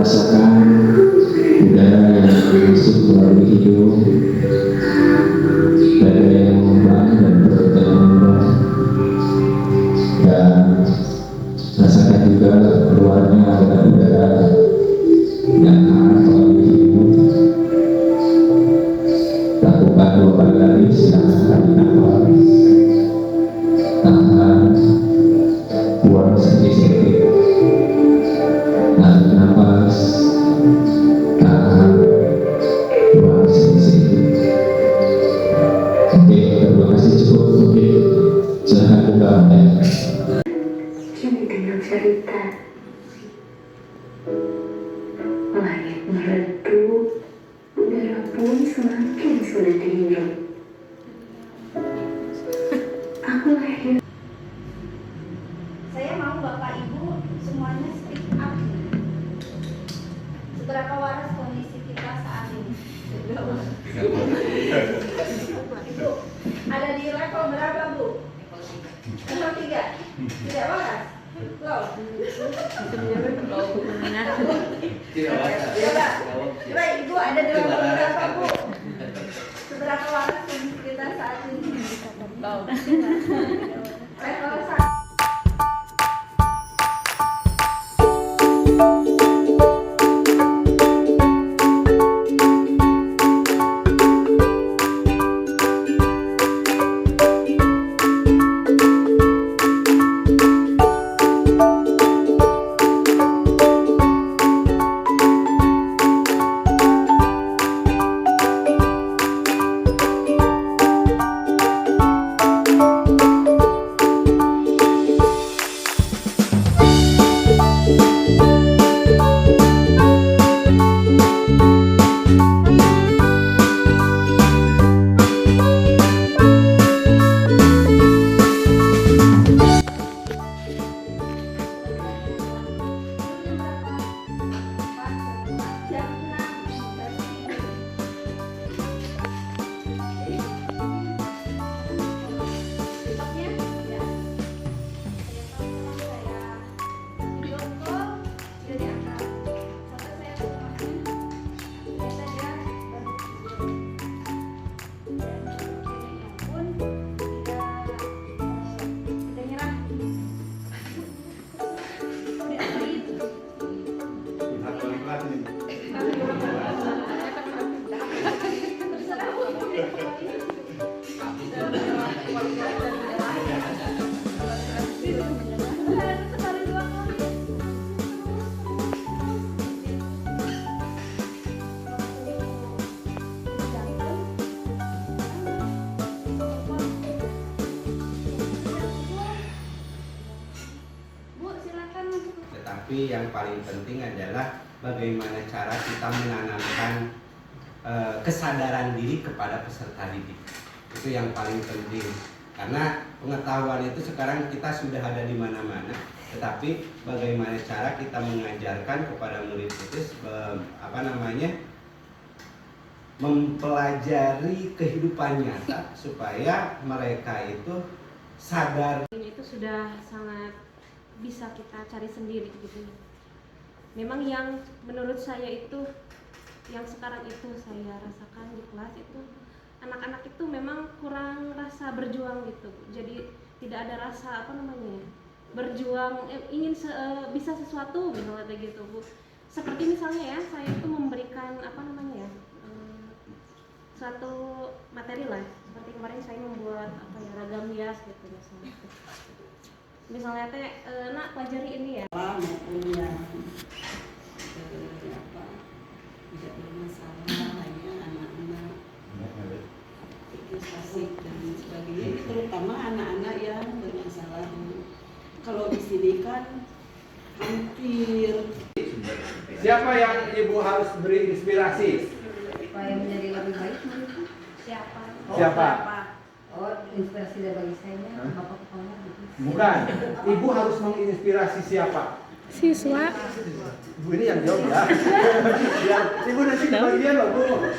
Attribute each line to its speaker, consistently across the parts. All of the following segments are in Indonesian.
Speaker 1: merasakan udara yang masuk melalui hidung, dada yang mengembang dan perut yang mengembang, dan rasakan juga keluarnya aliran udara yang hangat melalui hidung. Lakukan 2 kali lagi, silakan tarik nafas, tahan, buang sedikit-sedikit, tarik nafas, tahan, buang sedikit-sedikit. Oke, terima kasih, cukup. Mungkin silakan buka mata.
Speaker 2: Kini dengan cerita langit meredup, udara pun semakin sulit dihirup. Aku lahir.
Speaker 3: Saya mau Bapak Ibu semuanya speak up. Seberapa waras kondisi kita saat ini? Ibu, ada di level berapa Bu? Level 3? Tidak waras? Low? Coba Ibu ada di level berapa Bu? Seberapa waras kondisi kita saat ini? Low. Level 1.
Speaker 4: Tetapi yang paling penting adalah bagaimana cara kita menanamkan kesadaran diri kepada peserta didik. Itu yang paling penting. Karena pengetahuan itu sekarang kita sudah ada di mana-mana, tetapi bagaimana cara kita mengajarkan kepada murid itu mempelajari kehidupan nyata supaya mereka itu sadar.
Speaker 5: Ini itu sudah sangat bisa kita cari sendiri gitu. Memang yang menurut saya itu yang sekarang itu saya rasakan di kelas itu anak-anak itu memang kurang rasa berjuang gitu. Jadi tidak ada rasa berjuang ingin bisa sesuatu misalnya gitu Bu. Seperti misalnya ya saya itu memberikan suatu materi lah. Seperti kemarin saya membuat ragam hias gitu misalnya nak pelajari ini ya.
Speaker 6: Maupun yang tidak bermasalah hanya anak-anak itu asik dan sebagainya. Ini terutama anak-anak yang bermasalah. Kalau di sini kan hampir.
Speaker 7: Siapa yang Ibu harus beri inspirasi?
Speaker 8: Supaya menjadi lebih baik menurutku.
Speaker 5: Siapa?
Speaker 7: Siapa?
Speaker 8: Oh, inspirasi dari saya, Bapak Kepala gitu.
Speaker 7: Bukan. Ibu harus menginspirasi siapa?
Speaker 9: Siswa.
Speaker 7: Ibu ini yang jawab ya. Biar Ibu nanti bagian loh Bu.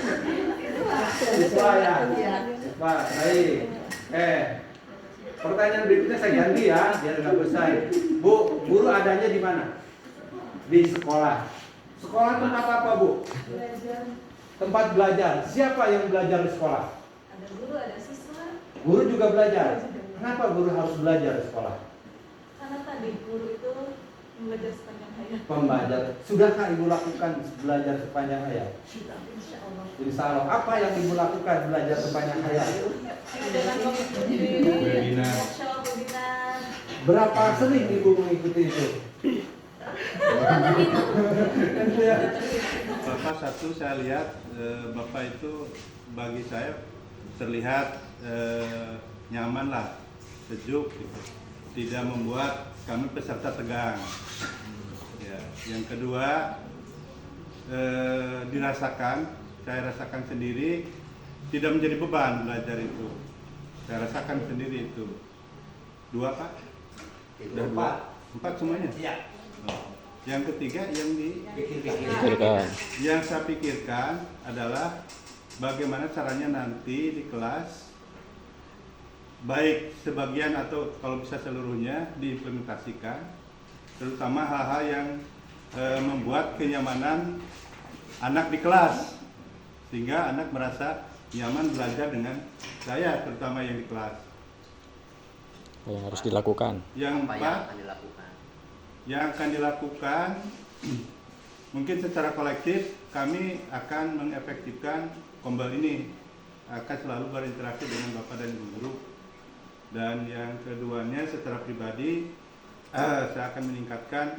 Speaker 7: Siswa ya. Pak, baik. Pertanyaan berikutnya saya ganti ya, biar nggak selesai. Bu, guru adanya di mana? Di sekolah. Sekolah tempat apa, Bu?
Speaker 6: Belajar.
Speaker 7: Tempat belajar. Siapa yang belajar di sekolah?
Speaker 6: Ada guru, ada siswa.
Speaker 7: Guru juga belajar. Kenapa guru harus belajar di sekolah?
Speaker 6: Karena tadi guru itu belajar sepanjang hayat.
Speaker 7: Pembelajar. Sudahkah Ibu lakukan belajar sepanjang hayat?
Speaker 6: Sudah, insya Allah.
Speaker 7: Insya Allah. Apa yang Ibu lakukan belajar sepanjang hayat?
Speaker 6: Dengan mengikuti
Speaker 4: Webinar.
Speaker 6: workshop, webinar.
Speaker 7: Berapa sering Ibu mengikuti itu?
Speaker 9: Bapak satu saya lihat Bapak itu bagi saya terlihat nyaman lah, sejuk gitu. Tidak membuat kami peserta tegang. Ya. Yang kedua saya rasakan sendiri tidak menjadi beban belajar itu. Saya rasakan sendiri itu. 2 Pak? Udah 2? 4 semuanya? Iya. Yang ketiga yang saya pikirkan adalah bagaimana caranya nanti di kelas baik sebagian atau kalau bisa seluruhnya diimplementasikan, terutama hal-hal yang membuat kenyamanan anak di kelas sehingga anak merasa nyaman belajar dengan saya, terutama yang di kelas.
Speaker 10: Yang harus dilakukan.
Speaker 9: Yang empat, yang akan dilakukan mungkin secara kolektif kami akan mengefektifkan Kombel ini, akan selalu berinteraksi dengan Bapak dan Ibu guru. Dan yang keduanya secara pribadi saya akan meningkatkan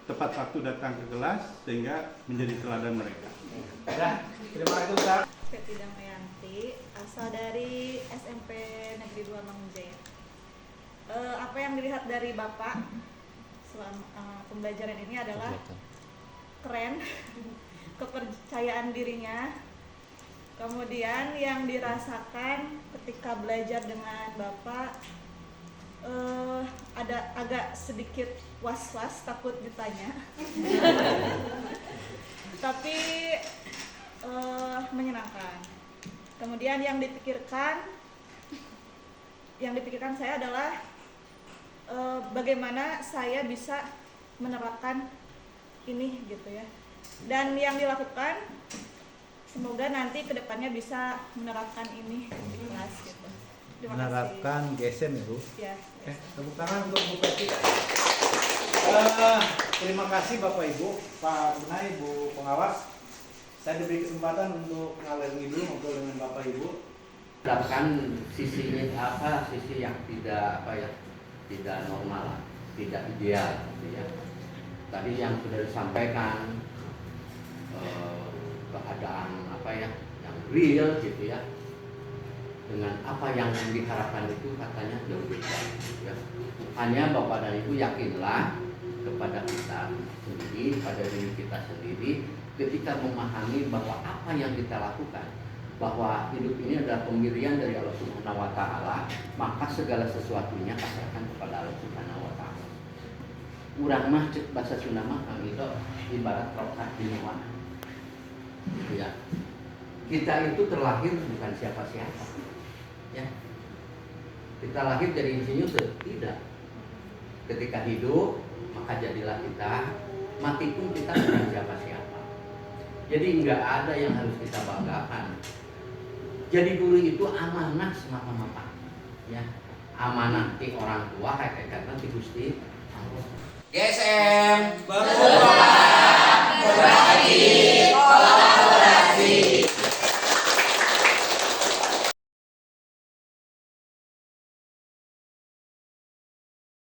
Speaker 9: tepat waktu datang ke kelas sehingga menjadi teladan mereka.
Speaker 7: Ya, terima kasih Ustaz.
Speaker 3: Fetida Mayanti, asal dari SMP Negeri 2 Mangunjaya. Apa yang dilihat dari Bapak selama pembelajaran ini adalah keren, kepercayaan dirinya, kemudian yang dirasakan ketika belajar dengan Bapak ada agak sedikit was-was, takut ditanya tapi menyenangkan. Kemudian yang dipikirkan saya adalah bagaimana saya bisa menerapkan ini gitu ya. Dan yang dilakukan semoga nanti kedepannya bisa menerapkan ini di kelas gitu. Terima
Speaker 7: Menerapkan
Speaker 3: kasih.
Speaker 7: GSM ya, Bu.
Speaker 3: Ya.
Speaker 7: Tepuk tangan untuk Bu Peti. Terima kasih Bapak Ibu, Pak Bunai, Bu Pengawas. Saya diberi kesempatan untuk ngalor ngidul ngobrol dengan Bapak Ibu.
Speaker 11: Menerapkan sisi yang tidak normal, tidak ideal gitu ya. Tadi yang sudah disampaikan keadaan yang real gitu ya, dengan apa yang diharapkan itu katanya jauh beda ya. Hanya Bapak dan Ibu yakinlah kepada kita sendiri, pada diri kita sendiri, ketika memahami bahwa apa yang kita lakukan, bahwa hidup ini adalah pemberian dari Allah Subhanahu wa Ta'ala, maka segala sesuatunya pasrahkan kepada Allah Subhanahu wa Ta'ala. Urang mah cek bahasa Sunda mah itu ibarat rokat di mana. Gitu ya. Kita itu terlahir bukan siapa-siapa. Ya. Kita lahir dari insinyur tidak. Ketika hidup maka jadilah kita, mati pun kita bukan siapa-siapa. Jadi nggak ada yang harus kita banggakan. Jadi guru itu amanah semata-mata, ya. Amanah ti orang tua kayak nanti Gusti Allah.
Speaker 12: GSM